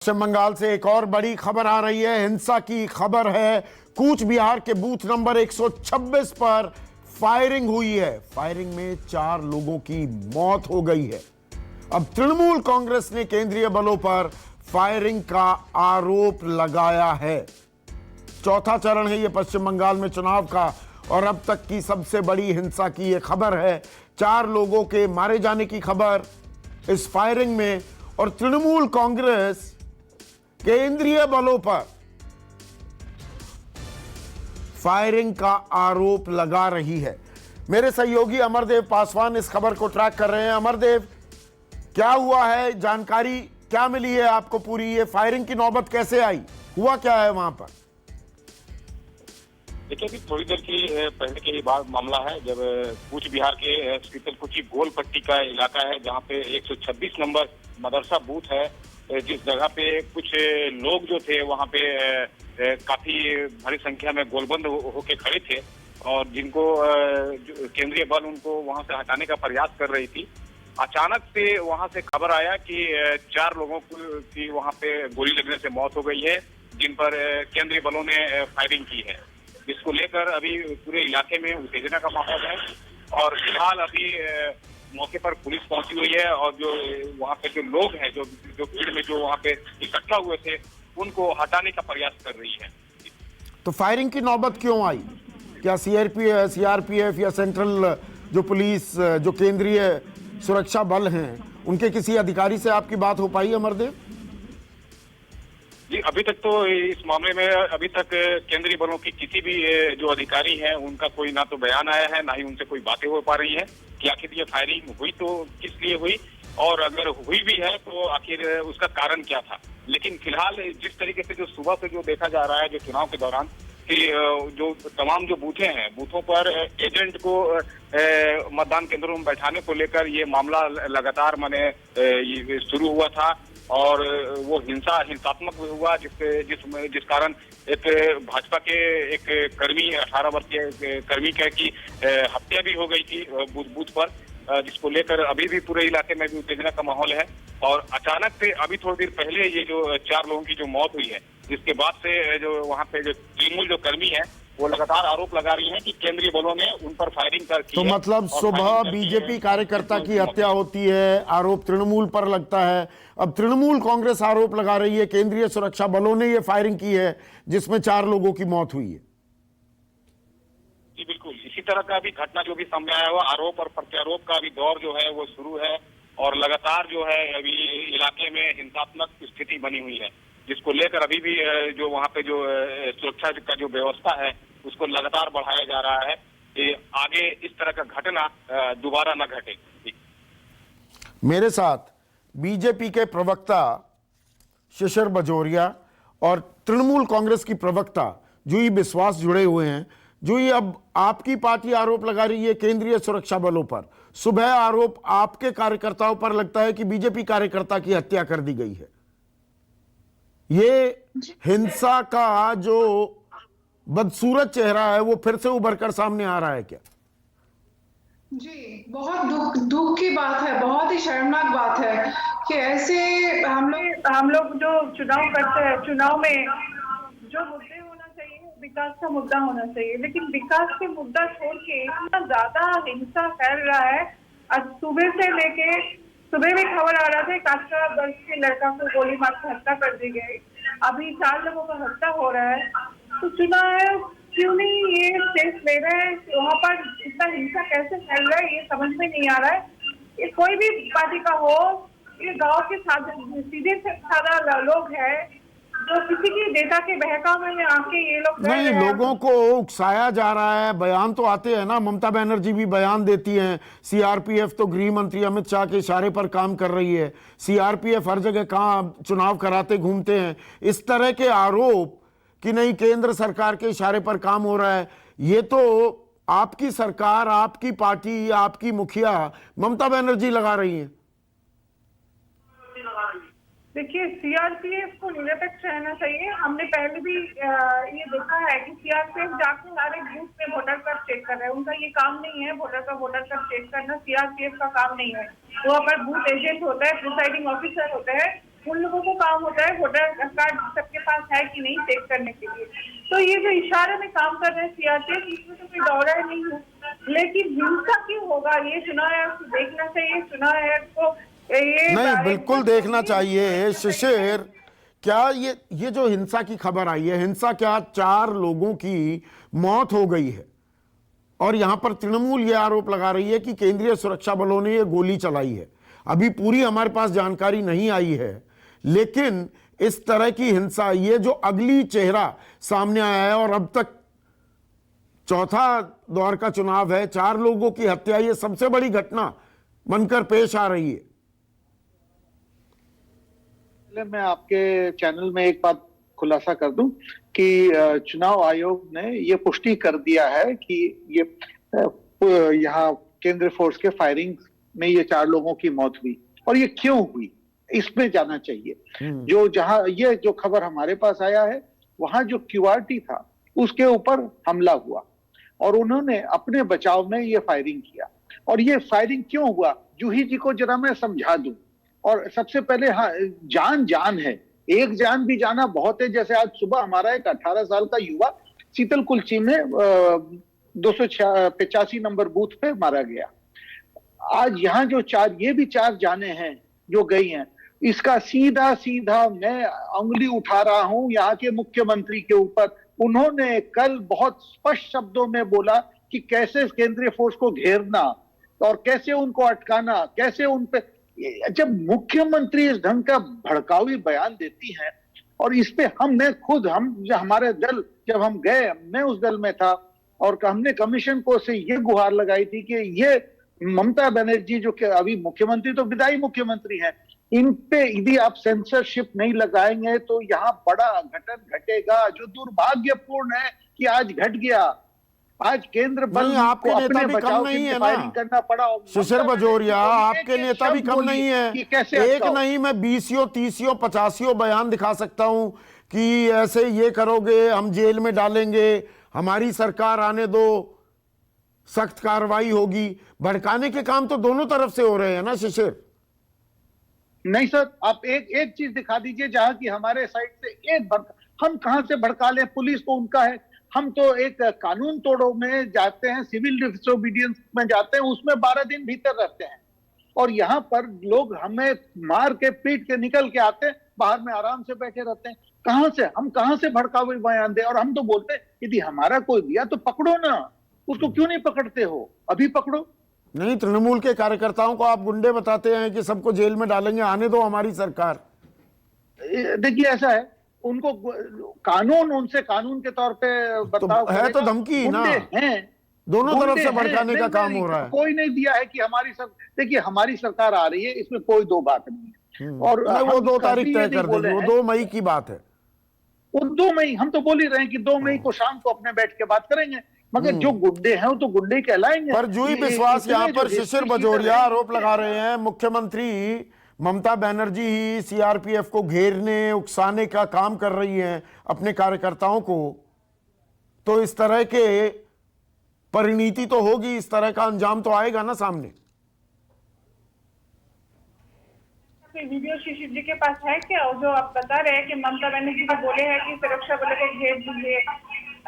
पश्चिम बंगाल से एक और बड़ी खबर आ रही है। हिंसा की खबर है। कूच बिहार के बूथ नंबर 126 पर फायरिंग हुई है। फायरिंग में 4 लोगों की मौत हो गई है। अब तृणमूल कांग्रेस ने केंद्रीय बलों पर फायरिंग का आरोप लगाया है। चौथा चरण है ये पश्चिम बंगाल में चुनाव का और अब तक की सबसे बड़ी हिंसा की ये खबर है। 4 लोगों के मारे जाने की खबर इस फायरिंग में, और तृणमूल कांग्रेस केंद्रीय बलों पर फायरिंग का आरोप लगा रही है। मेरे सहयोगी अमरदेव पासवान इस खबर को ट्रैक कर रहे हैं। अमरदेव, क्या हुआ है, जानकारी क्या मिली है आपको पूरी? ये फायरिंग की नौबत कैसे आई, हुआ क्या है वहां पर? देखिए, अभी थोड़ी देर की पहले के बाद मामला है, जब कूच बिहार के शीतलकुची गोल पट्टी का इलाका है, जहां पे 126 नंबर मदरसा बूथ है। जिस जगह पे कुछ लोग जो थे वहां पे काफी भारी संख्या में गोलबंद होके खड़े थे और जिनको केंद्रीय बल उनको वहां से हटाने का प्रयास कर रही थी। अचानक से वहां से खबर आया कि 4 लोगों की वहां पे गोली लगने से मौत हो गई है, जिन पर केंद्रीय बलों ने फायरिंग की है। इसको लेकर अभी पूरे इलाके में उत्तेजना का माहौल है और फिलहाल अभी मौके पर पुलिस पहुंची हुई है और जो वहां पे जो लोग हैं, जो भीड़ में जो वहां पे इकट्ठा हुए थे, उनको हटाने का प्रयास कर रही है। तो फायरिंग की नौबत क्यों आई? क्या सीआरपीएफ या सेंट्रल जो पुलिस, जो केंद्रीय सुरक्षा बल हैं, उनके किसी अधिकारी से आपकी बात हो पाई अमरदेव? जी, अभी तक तो इस मामले में अभी तक केंद्रीय बलों की किसी भी जो अधिकारी हैं उनका कोई ना तो बयान आया है, ना ही उनसे कोई बातें हो पा रही है कि आखिर ये फायरिंग हुई तो किस लिए हुई, और अगर हुई भी है तो आखिर उसका कारण क्या था। लेकिन फिलहाल जिस तरीके से जो सुबह से जो देखा जा रहा है जो चुनाव के दौरान कि जो तमाम जो बूथें हैं, बूथों पर एजेंट को मतदान केंद्रों में बैठाने को लेकर ये मामला लगातार शुरू हुआ था और वो हिंसात्मक हुआ, जिस कारण एक भाजपा के एक कर्मी 18 वर्षीय कर्मी की हत्या भी हो गई थी बूथ पर, जिसको लेकर अभी भी पूरे इलाके में भी उत्तेजना का माहौल है। और अचानक से अभी थोड़ी देर पहले ये जो 4 लोगों की जो मौत हुई है, जिसके बाद से जो वहाँ पे जो तृणमूल जो कर्मी है वो लगातार आरोप लगा रही है कि केंद्रीय बलों ने उन पर फायरिंग कर की तो है। मतलब सुबह बीजेपी कार्यकर्ता की हत्या होती है, आरोप तृणमूल पर लगता है। अब तृणमूल कांग्रेस आरोप लगा रही है केंद्रीय सुरक्षा बलों ने ये फायरिंग की है जिसमें 4 लोगों की मौत हुई है। जी बिल्कुल, इसी तरह का भी घटना जो भी सामने आया हुआ, आरोप और प्रत्यारोप का भी दौर जो है वो शुरू है और लगातार जो है अभी इलाके में हिंसात्मक स्थिति बनी हुई है, जिसको लेकर अभी भी जो वहाँ पे जो सुरक्षा का जो व्यवस्था है उसको लगातार बढ़ाया जा रहा है कि आगे इस तरह का घटना दोबारा न घटे। मेरे साथ बीजेपी के प्रवक्ता शिशिर बजोरिया और तृणमूल कांग्रेस की प्रवक्ता जूही बिस्वास जुड़े हुए हैं। जूही, अब आपकी पार्टी आरोप लगा रही है केंद्रीय सुरक्षा बलों पर। सुबह आरोप आपके कार्यकर्ताओं पर लगता है कि बीजेपी कार्यकर्ता की हत्या कर दी गई है। ये हिंसा का जो बदसूरत चेहरा है वो फिर से उभर कर सामने आ रहा है क्या? जी, बहुत दुख की बात है, बहुत ही शर्मनाक बात है कि ऐसे हम लोग जो चुनाव करते हैं, चुनाव में जो मुद्दे होना चाहिए विकास का मुद्दा होना चाहिए, लेकिन विकास के मुद्दा छोड़ के इतना ज्यादा हिंसा फैल रहा है। आज सुबह से लेके सुबह भी खबर आ रहा था 18 वर्ष के लड़का को गोली मार कर हत्या कर दी गई, अभी 4 लोगों का हत्या हो रहा है। तो चुनाव आयोग क्यों नहीं ये स्टेप ले रहा है? वहाँ पर इतना हिंसा कैसे फैल रहा है ये समझ में नहीं आ रहा है। ये कोई भी पार्टी का हो, ये गांव के सीधे साधा लोग हैं जो किसी की नेता के बहकावे में आके ये लोग नहीं, लोगों को उकसाया जा रहा है। बयान तो आते हैं ना, ममता बनर्जी भी बयान देती हैं। सीआरपीएफ तो गृह मंत्री अमित शाह के इशारे पर काम कर रही है। सीआरपीएफ हर जगह कहाँ चुनाव कराते घूमते हैं। इस तरह के आरोप कि नहीं केंद्र सरकार के इशारे पर काम हो रहा है, ये तो आपकी सरकार, आपकी पार्टी, आपकी मुखिया ममता बनर्जी लगा रही है। देखिए, सीआरपीएफ को निरपेक्ष रहना चाहिए। हमने पहले भी ये देखा है कि सीआरपीएफ जाके हमारे बूथ में वोटर कार्ड चेक कर रहे हैं। उनका ये काम नहीं है, वोटर कार्ड चेक करना सीआरपीएफ का काम नहीं है। वो पर बूथ एजेंट होता है, प्रिसाइडिंग ऑफिसर होते हैं, उन लोगों को काम होता है वोटर कार्ड सबके पास है कि नहीं चेक करने के लिए। तो ये जो इशारे में काम कर रहे हैं सीआरपीएफ, इसमें तो कोई दौरा नहीं है, लेकिन हिंसा क्यों होगा ये चुनाव आयोग को देखना चाहिए। चुनाव आयोग को ये नहीं, बिल्कुल देखना चाहिए। शिशिर, क्या ये जो हिंसा की खबर आई है, हिंसा क्या 4 लोगों की मौत हो गई है और यहां पर तृणमूल ये आरोप लगा रही है कि केंद्रीय सुरक्षा बलों ने ये गोली चलाई है। अभी पूरी हमारे पास जानकारी नहीं आई है, लेकिन इस तरह की हिंसा, ये जो अगली चेहरा सामने आया है और अब तक चौथा दौर का चुनाव है, 4 लोगों की हत्या, ये सबसे बड़ी घटना बनकर पेश आ रही है। मैं आपके चैनल में एक बात खुलासा कर दूं कि चुनाव आयोग ने ये पुष्टि कर दिया है कि ये यहाँ केंद्रीय फोर्स के फायरिंग में ये 4 लोगों की मौत हुई, और ये क्यों हुई इसमें जाना चाहिए। जो जहां ये जो खबर हमारे पास आया है, वहां जो क्यूआरटी था उसके ऊपर हमला हुआ और उन्होंने अपने बचाव में ये फायरिंग किया। और ये फायरिंग क्यों हुआ, जूही जी को जरा मैं समझा दूं। और सबसे पहले, हाँ, जान है, एक जान भी जाना बहुत है। जैसे आज सुबह हमारा एक 18 साल का युवा शीतल कुलची में 285 नंबर बूथ पे मारा गया। आज यहाँ जो 4, ये भी 4 जाने हैं जो गई हैं। इसका सीधा सीधा मैं उंगली उठा रहा हूं यहाँ के मुख्यमंत्री के ऊपर। उन्होंने कल बहुत स्पष्ट शब्दों में बोला कि कैसे केंद्रीय फोर्स को घेरना और कैसे उनको अटकाना, कैसे उन पे। जब मुख्यमंत्री इस ढंग का भड़काऊ बयान देती हैं, और इस पे हमारे दल, जब हम गए, मैं उस दल में था, और हमने कमीशन को से ये गुहार लगाई थी कि ये ममता बनर्जी जो कि अभी मुख्यमंत्री, तो विदाई मुख्यमंत्री हैं, इन पे यदि आप सेंसरशिप नहीं लगाएंगे तो यहाँ बड़ा घटन घटेगा, जो दुर्भाग्यपूर्ण है कि आज घट गया। आज केंद्र बल आपके को नेता अपने भी कम बचाव नहीं के है लिए ना फायरिंग करना पड़ा। शिशिर बजोरिया, आपके एक नेता भी शब्द कम बोलिए नहीं है। कि कैसे एक अटकाओ। नहीं, मैं 20 30 85 बयान दिखा सकता हूं कि ऐसे ये करोगे हम जेल में डालेंगे, हमारी सरकार आने दो, सख्त कार्रवाई होगी। भड़काने के काम तो दोनों तरफ से हो रहे हैं ना शिशिर। नहीं सर, आप एक चीज दिखा दीजिए जहां की हमारे साइड से हम कहां से भड़का लें। पुलिस तो उनका है, हम तो एक कानून तोड़ो में जाते हैं, सिविल डिसोबीडियंस में जाते हैं, उसमें 12 दिन भीतर रहते हैं। और यहाँ पर लोग हमें मार के पीट के निकल के आते हैं, बाहर में आराम से बैठे रहते हैं। हम कहां से भड़काऊ बयान दे। और हम तो बोलते हैं यदि हमारा कोई दिया तो पकड़ो ना, उसको क्यों नहीं पकड़ते हो, अभी पकड़ो। नहीं, तृणमूल के कार्यकर्ताओं को आप गुंडे बताते हैं कि सबको जेल में डालेंगे, आने दो हमारी सरकार। देखिए ऐसा है, उनको कानून उनसे कानून के तौर पे बर्ताव है तो धमकी ना, हैं, दोनों तरफ से भड़काने का काम हो रहा है। कोई नहीं दिया है कि देखिए हमारी सरकार आ रही है, इसमें कोई दो बात नहीं है। और वो 2 तारीख तय कर देंगे, वो 2 मई की बात है। वो 2 मई, हम तो बोल ही रहे हैं कि 2 मई को शाम को अपने बैठ के बात करेंगे। मगर जो गुंडे हैं वो तो गुंडे कहलाएंगे। पर जूही विश्वास यहाँ पर शिशिर बजोरिया आरोप लगा रहे हैं मुख्यमंत्री ममता बनर्जी ही सीआरपीएफ को घेरने, उकसाने का काम कर रही हैं अपने कार्यकर्ताओं को। तो इस तरह के परिणीति तो होगी, इस तरह का अंजाम तो आएगा ना सामने। वीडियो शिशिर जी के पास है क्या, जो आप बता रहे हैं कि ममता बनर्जी को बोले हैं कि सुरक्षा बलों को घेर दीजिए?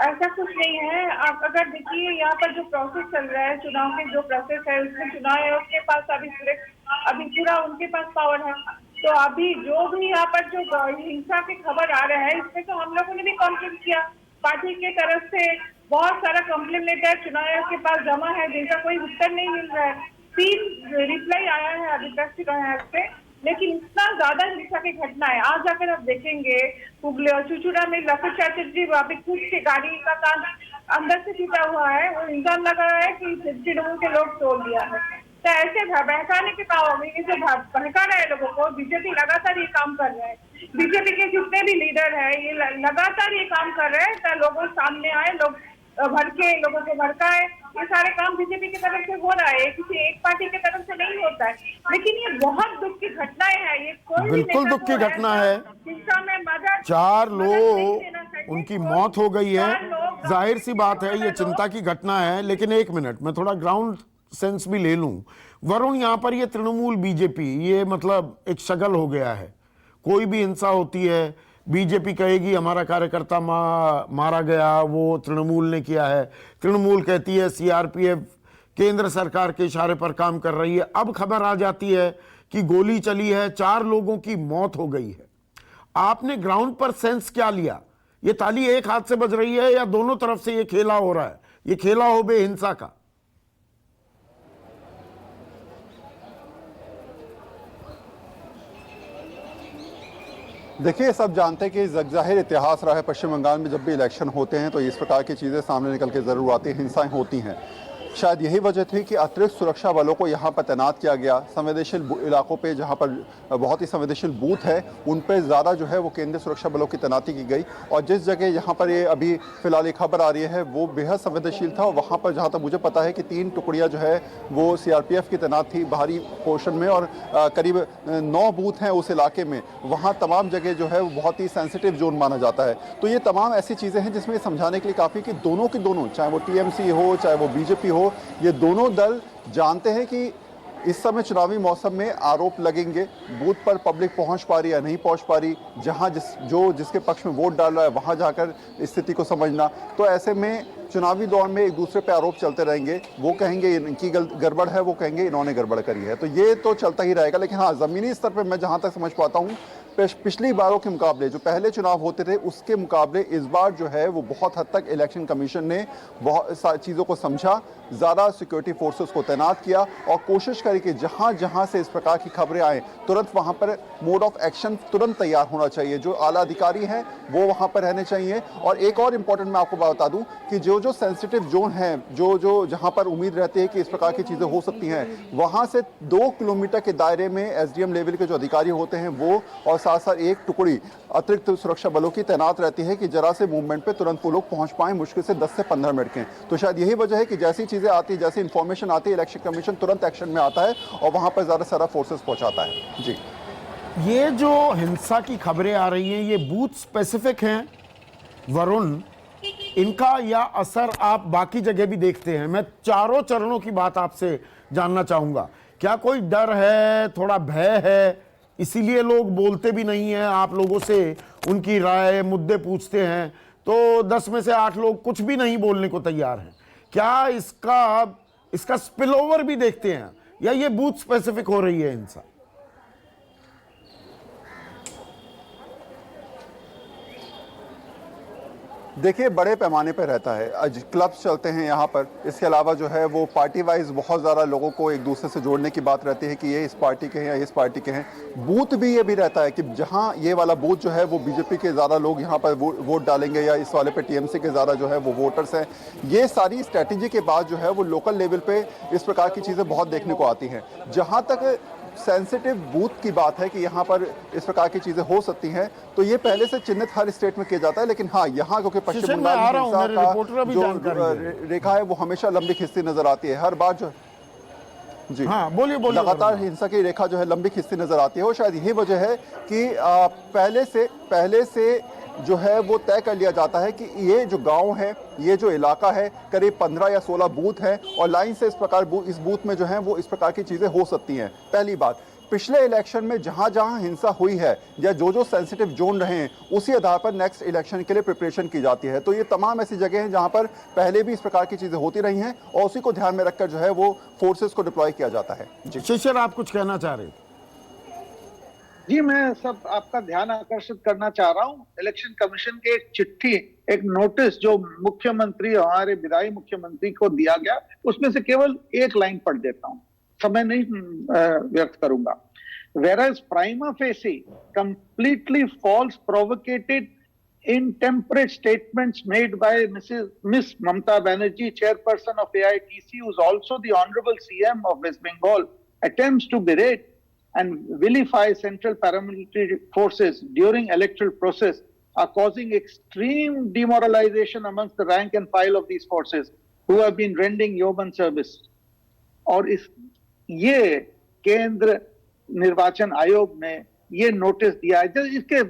ऐसा कुछ नहीं है। आप अगर देखिए यहाँ पर जो प्रोसेस चल रहा है, चुनाव के जो प्रोसेस है, उसमें चुनाव आयोग के पास अभी पूरा उनके पास पावर है। तो अभी जो भी यहाँ पर जो हिंसा की खबर आ रहा है, इसमें तो हम लोगों ने भी कंप्लेन किया, पार्टी के तरफ से बहुत सारा कंप्लेन लेटर चुनाव आयोग के पास जमा है, जिनका कोई उत्तर नहीं मिल रहा है। 3 रिप्लाई आया है अभी तक चुनाव आयोग से, लेकिन इतना ज्यादा हिंसा की घटना है। आज जाकर आप देखेंगे हुगली और चुचुड़ा में लखन चैटर्जी वापस खुद के गाड़ी का कान अंदर से टूटा हुआ है, वो इल्जाम लगा रहा है कि तृणमूल के लोग तोड़ दिया है। तो ऐसे बहकाने के काम, ये जो बहका रहे हैं लोगों को, बीजेपी लगातार ये काम कर रहे हैं। बीजेपी के जितने भी लीडर है ये लगातार ये काम कर रहे हैं, तो लोगों सामने आए, लोग भड़के, लोगों को भड़काए। ये सारे काम बीजेपी की तरफ से हो रहा है, किसी एक पार्टी की तरफ से नहीं होता है। लेकिन ये बहुत दुख की घटनाएं हैं, ये कोई बिल्कुल दुख की घटना है। 4 लोग उनकी मौत हो गई है, जाहिर सी बात है ये चिंता की घटना है। लेकिन एक मिनट, मैं थोड़ा ग्राउंड सेंस भी ले लूं। वरुण, यहाँ पर ये तृणमूल बीजेपी, ये मतलब एक शगल हो गया है। कोई भी हिंसा होती है, बीजेपी कहेगी हमारा कार्यकर्ता मारा गया, वो तृणमूल ने किया है। तृणमूल कहती है सीआरपीएफ केंद्र सरकार के इशारे पर काम कर रही है। अब खबर आ जाती है कि गोली चली है, 4 लोगों की मौत हो गई है। आपने ग्राउंड पर सेंस क्या लिया? ये ताली एक हाथ से बज रही है या दोनों तरफ से ये खेला हो रहा है? ये खेला हो बे हिंसा का? देखिए, सब जानते हैं कि जगजाहिर इतिहास रहा है पश्चिम बंगाल में, जब भी इलेक्शन होते हैं तो इस प्रकार की चीज़ें सामने निकल के ज़रूर आती हैं, हिंसाएं होती हैं। शायद यही वजह थी कि अतिरिक्त सुरक्षा बलों को यहाँ पर तैनात किया गया। संवेदनशील इलाकों पे, जहाँ पर बहुत ही संवेदनशील बूथ है, उन पे ज़्यादा जो है वो केंद्रीय सुरक्षा बलों की तैनाती की गई। और जिस जगह यहाँ पर ये अभी फिलहाल ये खबर आ रही है वो बेहद संवेदनशील था। और वहाँ पर जहाँ तक मुझे पता है कि 3 टुकड़ियाँ जो है वो सीआरपीएफ की तैनात थी बाहरी पोर्शन में, और करीब 9 बूथ हैं उस इलाके में। वहाँ तमाम जगह जो है वो बहुत ही सेंसिटिव जोन माना जाता है। तो ये तमाम ऐसी चीज़ें हैं जिसमें समझाने के लिए काफ़ी कि दोनों की दोनों, चाहे वो टीएमसी हो चाहे वो बीजेपी हो, ये दोनों दल जानते हैं कि इस समय चुनावी मौसम में आरोप लगेंगे, बूथ पर पब्लिक पहुंच पा रही है नहीं पहुंच पा रही, जहां जिसके पक्ष में वोट डाल रहा है वहां जाकर स्थिति को समझना। तो ऐसे में चुनावी दौर में एक दूसरे पे आरोप चलते रहेंगे। वो कहेंगे इनकी गड़बड़ है, वो कहेंगे इन्होंने गड़बड़ करी है। तो ये तो चलता ही रहेगा। लेकिन हाँ, ज़मीनी स्तर पर मैं जहाँ तक समझ पाता हूँ, पिछली बारों के मुकाबले, जो पहले चुनाव होते थे उसके मुकाबले इस बार जो है वो बहुत हद तक इलेक्शन कमीशन ने बहुत सारी चीज़ों को समझा, ज़्यादा सिक्योरिटी फोर्सेस को तैनात किया और कोशिश करी कि जहाँ जहाँ से इस प्रकार की खबरें आएँ तुरंत वहाँ पर मोड ऑफ एक्शन तुरंत तैयार होना चाहिए। जो आला अधिकारी हैं वो वहाँ पर रहने चाहिए। और एक और इम्पोर्टेंट मैं आपको बता दूँ कि जो सेंसिटिव जोन है, जो जहाँ पर उम्मीद रहती है कि इस प्रकार की चीज़ें हो सकती हैं, वहाँ से 2 किलोमीटर के दायरे में एसडीएम लेवल के जो अधिकारी होते हैं वो, और साथ साथ एक टुकड़ी अतिरिक्त सुरक्षा बलों की तैनात रहती है कि जरा से मूवमेंट पे तुरंत वो लोग पहुंच पाएं, मुश्किल से 10 से 15 मिनट के। तो शायद यही वजह है कि जैसी चीजें आती, जैसी इंफॉर्मेशन आती है, इलेक्शन कमीशन तुरंत एक्शन में आता है और वहां पर ज्यादा सारा फोर्सेस पहुंचाता है। जी, ये जो हिंसा की खबरें आ रही हैं, ये बूथ स्पेसिफिक हैं वरुण, इनका या असर आप बाकी जगह भी देखते हैं? मैं चारों चरणों की बात आपसे जानना चाहूंगा। क्या कोई डर है, थोड़ा भय है, इसीलिए लोग बोलते भी नहीं हैं? आप लोगों से उनकी राय, मुद्दे पूछते हैं तो 10 में से 8 लोग कुछ भी नहीं बोलने को तैयार हैं। क्या इसका स्पिल ओवर भी देखते हैं या ये बूथ स्पेसिफिक हो रही है हिंसा? देखिए, बड़े पैमाने पर रहता है। आज क्लब्स चलते हैं यहाँ पर, इसके अलावा जो है वो पार्टी वाइज बहुत ज़्यादा लोगों को एक दूसरे से जोड़ने की बात रहती है कि ये इस पार्टी के हैं या इस पार्टी के हैं। बूथ भी ये भी रहता है कि जहाँ ये वाला बूथ जो है वो बीजेपी के ज़्यादा लोग यहाँ पर वोट डालेंगे या इस वाले पे टीएमसी के ज़्यादा जो है वो वोटर्स हैं। ये सारी स्ट्रैटेजी के बाद जो है वो लोकल लेवल पे इस प्रकार की चीज़ें बहुत देखने को आती हैं। जहाँ तक सेंसिटिव बूथ की बात है कि यहाँ पर इस प्रकार की चीजें हो सकती हैं, तो ये पहले से चिन्हित हर स्टेट में किया जाता है। लेकिन हाँ, यहाँ क्योंकि पश्चिम बंगाल में हिंसा का जो रेखा है वो हमेशा लंबी खिंचती नजर आती है हर बार जो। जी हाँ, बोलिए। लगातार हिंसा की रेखा जो है लंबी खिंचती नजर आती है और शायद यही वजह है कि पहले से जो है वो तय कर लिया जाता है कि ये जो गांव है, ये जो इलाका है, करीब 15 या 16 बूथ हैं और लाइन से इस बूथ में जो है वो इस प्रकार की चीजें हो सकती हैं। पहली बात, पिछले इलेक्शन में जहां जहां हिंसा हुई है या जो सेंसिटिव जोन रहे हैं, उसी आधार पर नेक्स्ट इलेक्शन के लिए प्रिपरेशन की जाती है। तो ये तमाम ऐसी जगह हैं जहां पर पहले भी इस प्रकार की चीजें होती रही हैं और उसी को ध्यान में रखकर जो है वो फोर्सेस को डिप्लॉय किया जाता है। जी शिशिर, आप कुछ कहना चाह रहे थे? जी, मैं सब आपका ध्यान आकर्षित करना चाह रहा हूँ। इलेक्शन कमीशन की एक चिट्ठी, एक नोटिस जो मुख्यमंत्री, हमारे विदाई मुख्यमंत्री को दिया गया, उसमें से केवल एक लाइन पढ़ देता हूँ, समय नहीं व्यक्त करूंगा। Whereas prima facie completely false, provocated, intemperate statements made by Miss Mamata Banerjee, chairperson of AITC, who is also the honorable CM of West Bengal, attempts to berate and vilify central paramilitary forces during electoral process are causing extreme demoralization amongst the rank and file of these forces who have been rendering yeoman service. और ये केंद्र निर्वाचन आयोग ने ये notice दिया है। इसके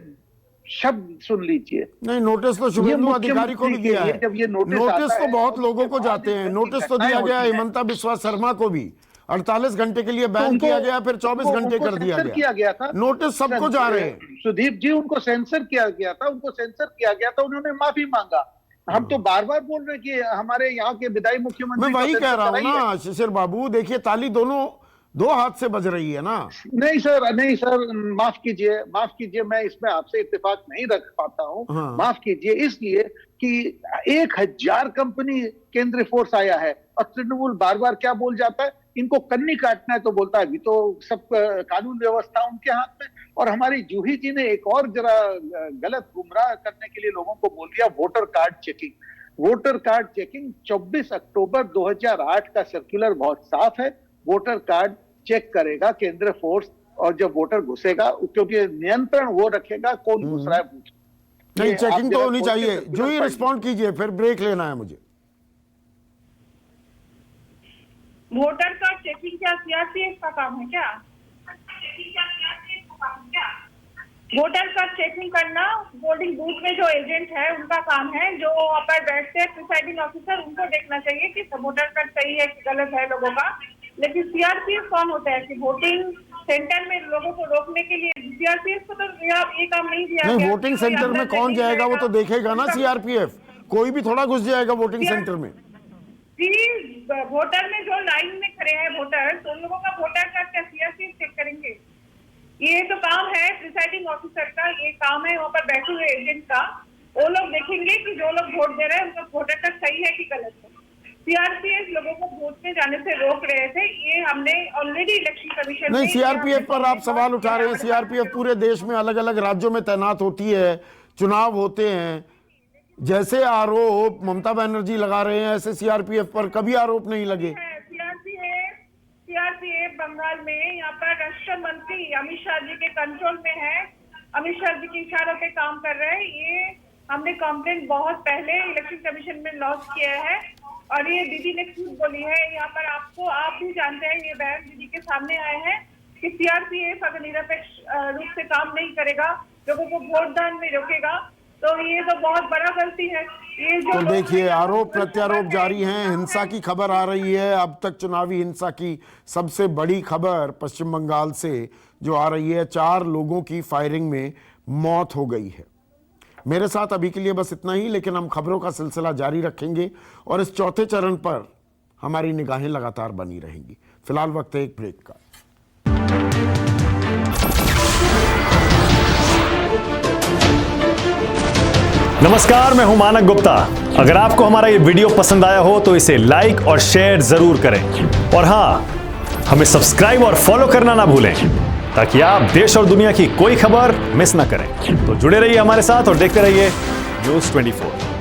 शब्द सुन लीजिए। नहीं, नोटिस तो शुभेंदु अधिकारी को भी दिया है। जब ये नोटिस तो बहुत लोगों को जाते हैं। नोटिस तो दिया गया हिमंता बिस्वा शर्मा को भी, 48 घंटे के लिए बैन उनको- किया गया, फिर 24 घंटे उनको कर दिया सेंसर किया गया था। नोटिस सबको जा रहे हैं। सुदीप जी, उनको सेंसर किया गया था, उन्होंने माफी मांगा। हम तो बार बार बोल रहे हैं कि हमारे यहाँ के विदाई मुख्यमंत्री, मैं वही कह रहा हूँ ना शिशिर बाबू, देखिए ताली दोनों दो हाथ से बज रही है ना। नहीं सर, माफ कीजिए, मैं इसमें आपसे इत्तेफाक नहीं रख पाता हूँ। हाँ। माफ कीजिए, इसलिए कि 1000 कंपनी केंद्रीय फोर्स आया है और तृणमूल बार बार क्या बोल जाता है, इनको कन्नी काटना है तो बोलता है अभी तो सब कानून व्यवस्था उनके हाथ में। और हमारी जूही जी ने एक और जरा गलत गुमराह करने के लिए लोगों को बोल दिया, वोटर कार्ड चेकिंग 24 अक्टूबर 2008 का सर्कुलर बहुत साफ है। वोटर कार्ड चेक करेगा केंद्रीय फोर्स, और जब वोटर घुसेगा, क्योंकि नियंत्रण वो रखेगा कौन घुस रहा है बूथ। नहीं, ये चेकिंग आप तो जरा होनी खोल के चाहिए। सर्कुलर जो ही पढ़िए। रिस्पॉन्ड कीजिए, फिर ब्रेक लेना है मुझे। वोटर का चेकिंग क्या सीआरपीएफ का काम है क्या? वोटर का चेकिंग करना वोटिंग बूथ में जो एजेंट है उनका काम है, जो वहाँ पर बैठते हैं प्रिसाइडिंग ऑफिसर, उनको देखना चाहिए कि वोटर कार्ड सही है कि गलत है लोगों का। लेकिन सीआरपीएफ कौन होता है कि वोटिंग सेंटर में लोगों को रोकने के लिए? सीआरपीएफ को तो ये काम नहीं दिया नहीं, गया। वोटिंग कोई सेंटर अंदर में से कौन नहीं जाएगा वो तो जाएगा। देखेगा ना सीआरपीएफ। कोई भी थोड़ा घुस जाएगा वोटिंग सेंटर में। जी, वोटर में जो लाइन में खड़े हैं वोटर, तो उन लोगों का वोटर कार्ड क्या सीआरपीएफ चेक करेंगे? ये तो काम है प्रिसाइडिंग ऑफिसर का, ये काम है वहाँ पर बैठे हुए एजेंट का। वो लोग देखेंगे कि जो लोग वोट दे रहे हैं उनका वोटर कार्ड सही है कि गलत है। सीआरपीएफ लोगों को वोट में जाने से रोक रहे थे, ये हमने ऑलरेडी इलेक्शन कमीशन नहीं, सीआरपीएफ पर आप सवाल उठा रहे हैं। सीआरपीएफ पूरे देश में अलग अलग राज्यों में तैनात होती है, चुनाव होते हैं। जैसे आरोप ममता बनर्जी लगा रहे हैं, ऐसे सीआरपीएफ पर कभी आरोप नहीं लगे। सीआरपीएफ बंगाल में यहाँ पर रक्षा मंत्री अमित शाह जी के कंट्रोल में है, अमित शाह जी के इशारों पे काम कर रहे हैं। ये हमने कंप्लेंट बहुत पहले इलेक्शन कमीशन में लॉन्च किया है, और ये दीदी ने खुद बोली है यहाँ पर, आप भी जानते हैं, ये बयान दीदी के सामने आए हैं कि सीआरपीएफ अगर निरपेक्ष रूप से काम नहीं करेगा, लोगों को वोट दान में रोकेगा, तो ये तो बहुत बड़ा गलती है। ये जो तो देखिए, आरोप प्रत्यारोप जारी हैं। हिंसा की खबर आ रही है। अब तक चुनावी हिंसा की सबसे बड़ी खबर पश्चिम बंगाल से जो आ रही है, 4 लोगों की फायरिंग में मौत हो गई है। मेरे साथ अभी के लिए बस इतना ही, लेकिन हम खबरों का सिलसिला जारी रखेंगे और इस चौथे चरण पर हमारी निगाहें लगातार बनी रहेंगी। फिलहाल वक्त है एक ब्रेक का। नमस्कार, मैं हूं मानक गुप्ता। अगर आपको हमारा ये वीडियो पसंद आया हो तो इसे लाइक और शेयर जरूर करें, और हां, हमें सब्सक्राइब और फॉलो करना ना भूलें ताकि आप देश और दुनिया की कोई खबर मिस ना करें। तो जुड़े रहिए हमारे साथ और देखते रहिए न्यूज़ 24।